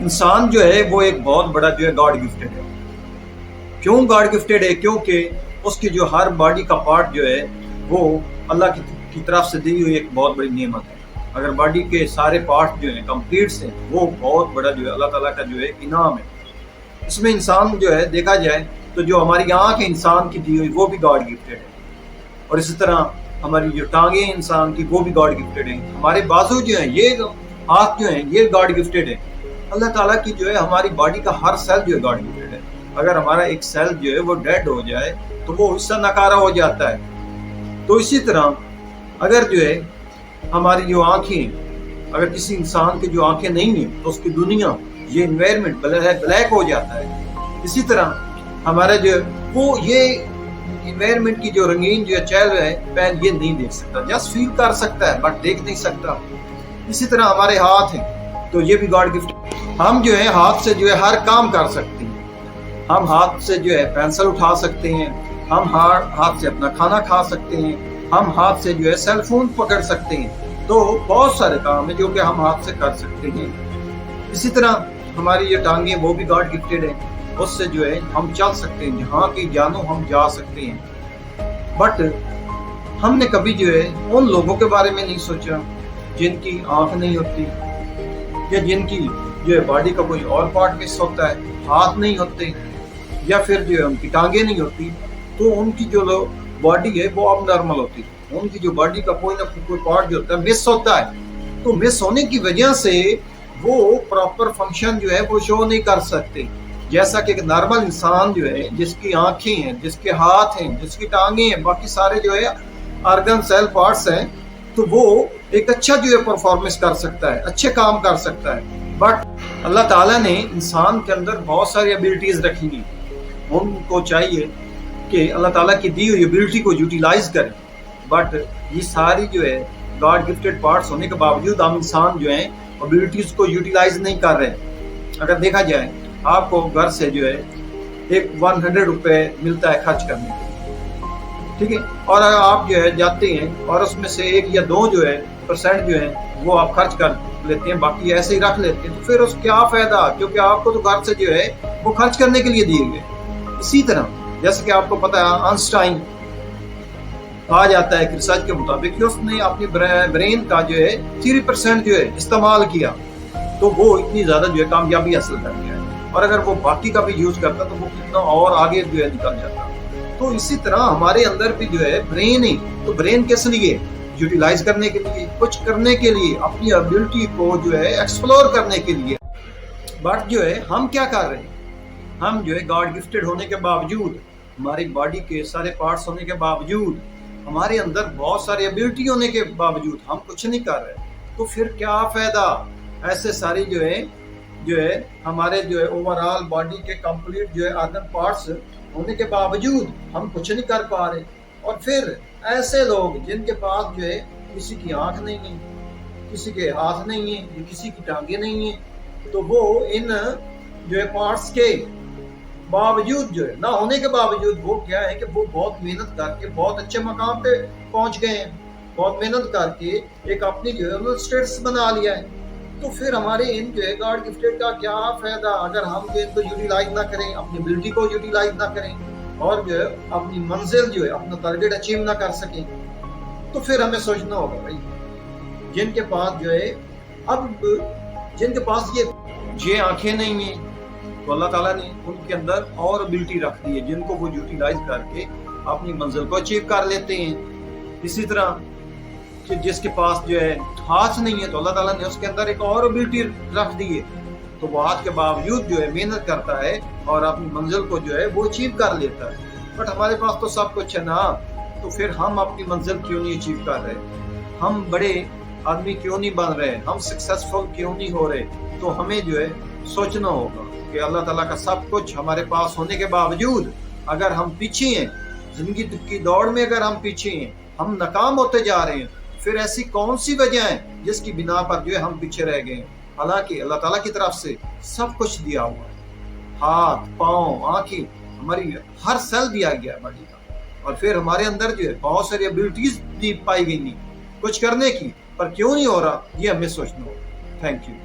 انسان جو ہے وہ ایک بہت بڑا جو ہے گاڈ گفٹڈ ہے. کیوں گاڈ گفٹڈ ہے؟ کیونکہ اس کی جو ہر باڈی کا پارٹ جو ہے وہ اللہ کی طرف سے دی ہوئی ایک بہت بڑی نعمت ہے. اگر باڈی کے سارے پارٹ جو ہیں کمپلیٹ ہیں وہ بہت بڑا جو ہے اللہ تعالیٰ کا جو ہے انعام ہے. اس میں انسان جو ہے دیکھا جائے تو جو ہماری آنکھ ہے انسان کی دی ہوئی وہ بھی گاڈ گفٹڈ ہے. اور اسی طرح ہماری جو ٹانگیں ہیں انسان کی وہ بھی گاڈ گفٹڈ ہیں. ہمارے بازو جو ہیں یہ ہاتھ جو ہیں یہ گاڈ گفٹڈ ہیں. اللہ تعالیٰ کی جو ہے ہماری باڈی کا ہر سیل جو ہے گاڈ گفٹڈ ہے. اگر ہمارا ایک سیل جو ہے وہ ڈیڈ ہو جائے تو وہ حصہ ناکارہ ہو جاتا ہے. تو اسی طرح اگر جو ہے ہماری جو آنکھیں، اگر کسی انسان کی جو آنکھیں نہیں ہیں تو اس کی دنیا یہ انوائرمنٹ بلیک ہو جاتا ہے. اسی طرح ہمارا جو وہ یہ انوائرمنٹ کی جو رنگین جو چہل ہے پہل یہ نہیں دیکھ سکتا، جسٹ فیل کر سکتا ہے بٹ دیکھ نہیں سکتا. اسی طرح ہمارے ہاتھ ہیں تو یہ بھی گاڈ گفٹ. ہم جو ہے ہاتھ سے جو ہے ہر کام کر سکتے ہیں. ہم ہاتھ سے جو ہے پینسل اٹھا سکتے ہیں، ہم ہاتھ سے اپنا کھانا کھا سکتے ہیں، ہم ہاتھ سے جو ہے سیل فون پکڑ سکتے ہیں. تو بہت سارے کام ہیں جو کہ ہم ہاتھ سے کر سکتے ہیں. اسی طرح ہماری یہ ٹانگیں وہ بھی گاڈ گفٹڈ ہیں. اس سے جو ہے ہم چل سکتے ہیں، جہاں کی جانو ہم جا سکتے ہیں. بٹ ہم نے کبھی جو ہے ان لوگوں کے بارے میں نہیں سوچا جن کی آنکھ نہیں ہوتی یا جن کی جو ہے باڈی کا کوئی اور پارٹ مس ہوتا ہے، ہاتھ نہیں ہوتے یا پھر جو ہے ان کی ٹانگیں نہیں ہوتی تو ان کی جو باڈی ہے وہ اب نارمل ہوتی ہے. ان کی جو باڈی کا کوئی نہ کوئی پارٹ جو ہوتا ہے مس ہوتا ہے. تو مس ہونے کی وجہ سے وہ پراپر فنکشن جو ہے وہ شو نہیں کر سکتے. جیسا کہ ایک نارمل انسان جو ہے جس کی آنکھیں ہیں، جس کے ہاتھ ہیں، جس کی ٹانگیں ہیں، باقی سارے جو ہے آرگن سیل پارٹس ہیں، تو وہ ایک اچھا جو ہے پرفارمنس کر سکتا ہے، اچھے کام کر سکتا ہے. بٹ اللہ تعالیٰ نے انسان کے اندر بہت ساری ایبلٹیز رکھی ہیں. ان کو چاہیے کہ اللہ تعالیٰ کی دی ہوئی ایبلٹی کو یوٹیلائز کریں. بٹ یہ ساری جو ہے گاڈ گفٹڈ پارٹس ہونے کے باوجود ہم انسان جو ہیں ایبلٹیز کو یوٹیلائز نہیں کر رہے. اگر دیکھا جائے آپ کو گھر سے جو ہے ایک 100 روپے ملتا ہے خرچ کرنے کے لیے، ٹھیک ہے، اور اگر آپ جو ہے جاتے ہیں اور اس میں سے 1 یا 2 جو ہے % جو ہے وہ آپ خرچ کر لیتے ہیں، باقی ایسے ہی رکھ لیتے ہیں، تو پھر اس کیا فائدہ؟ کیونکہ آپ کو تو گھر سے جو ہے وہ خرچ کرنے کے لیے دیے گئے. اسی طرح جیسے کہ آپ کو پتا ہے آئنسٹائن کہا جاتا ہے کہ ریسرچ کے مطابق کہ اس نے اپنی برین کا جو ہے 3% جو ہے استعمال کیا تو وہ اتنی زیادہ جو ہے کامیابی حاصل کر گیا ہے. اور اگر وہ باقی کا بھی یوز کرتا تو وہ کتنا اور آگے جو ہے نکل جاتا. تو اسی طرح ہمارے اندر بھی جو ہے برین ہے. تو برین کس لیے؟ یوٹیلائز کرنے کے لیے، کچھ کرنے کے لیے، اپنی ایبلٹی کو جو ہے ایکسپلور کرنے کے لیے. بٹ جو ہے ہم کیا کر رہے ہیں؟ ہم جو ہے گاڈ گفٹڈ ہونے کے باوجود، ہماری باڈی کے سارے پارٹس ہونے کے باوجود، ہمارے اندر بہت ساری ایبلٹی ہونے کے باوجود ہم کچھ نہیں کر رہے. تو پھر کیا فائدہ؟ ایسے ساری جو ہے ہمارے جو ہے اوور آل باڈی کے کمپلیٹ جو ہے آرگن پارٹس ہونے کے باوجود ہم کچھ نہیں کر پا رہے. اور پھر ایسے لوگ جن کے پاس جو ہے کسی کی آنکھ نہیں ہے، کسی کے ہاتھ نہیں ہے، کسی کی ٹانگیں نہیں ہیں، تو وہ ان جو ہے پارٹس کے باوجود جو ہے نہ ہونے کے باوجود وہ کیا ہے کہ وہ بہت محنت کر کے بہت اچھے مقام پہ پہنچ گئے ہیں، بہت محنت کر کے ایک اپنی جو ہے اسٹیٹس بنا لیا ہے. تو پھر ہمارے ان جو ہے گاڈ گفٹڈ کا کیا فائدہ اگر ہم جو ان کو یوٹیلائز نہ کریں، اپنی ایبلٹی کو یوٹیلائز نہ کریں اور جو ہے اپنی منزل جو ہے اپنا ٹارگیٹ اچیو نہ کر سکیں. تو پھر ہمیں سوچنا ہوگا بھائی جن کے پاس جو ہے جن کے پاس یہ آنکھیں نہیں ہیں تو اللہ تعالیٰ نے ان کے اندر اور ایبلٹی رکھ دی ہے جن کو وہ یوٹیلائز کر کے اپنی منزل کو اچیو کر لیتے ہیں. اسی طرح کہ جس کے پاس جو ہے ہاتھ نہیں ہے تو اللہ تعالیٰ نے اس کے اندر ایک اور ایبلٹی رکھ دی ہے تو وہ ہاتھ کے باوجود جو ہے محنت کرتا ہے اور اپنی منزل کو جو ہے وہ اچیو کر لیتا ہے. بٹ ہمارے پاس تو سب کچھ ہے نا، تو پھر ہم اپنی منزل کیوں نہیں اچیو کر رہے؟ ہم بڑے آدمی کیوں نہیں بن رہے؟ ہم سکسیسفل کیوں نہیں ہو رہے؟ تو ہمیں جو ہے سوچنا ہوگا کہ اللہ تعالیٰ کا سب کچھ ہمارے پاس ہونے کے باوجود اگر ہم پیچھے ہیں، زندگی کی دوڑ میں اگر ہم پیچھے ہیں، ہم ناکام ہوتے جا رہے ہیں، پھر ایسی کون سی وجہ ہے جس کی بنا پر جو ہے ہم پیچھے رہ گئے ہیں؟ حالانکہ اللہ تعالیٰ کی طرف سے سب کچھ دیا ہوا ہے، ہاتھ، پاؤں، آنکھیں، ہماری ہر سیل دیا گیا ہے باڈی کا. اور پھر ہمارے اندر جو ہے بہت ساری ایبلٹیز بھی پائی گئی کچھ کرنے کی، پر کیوں نہیں ہو رہا یہ ہمیں سوچنا ہوگا. Thank you.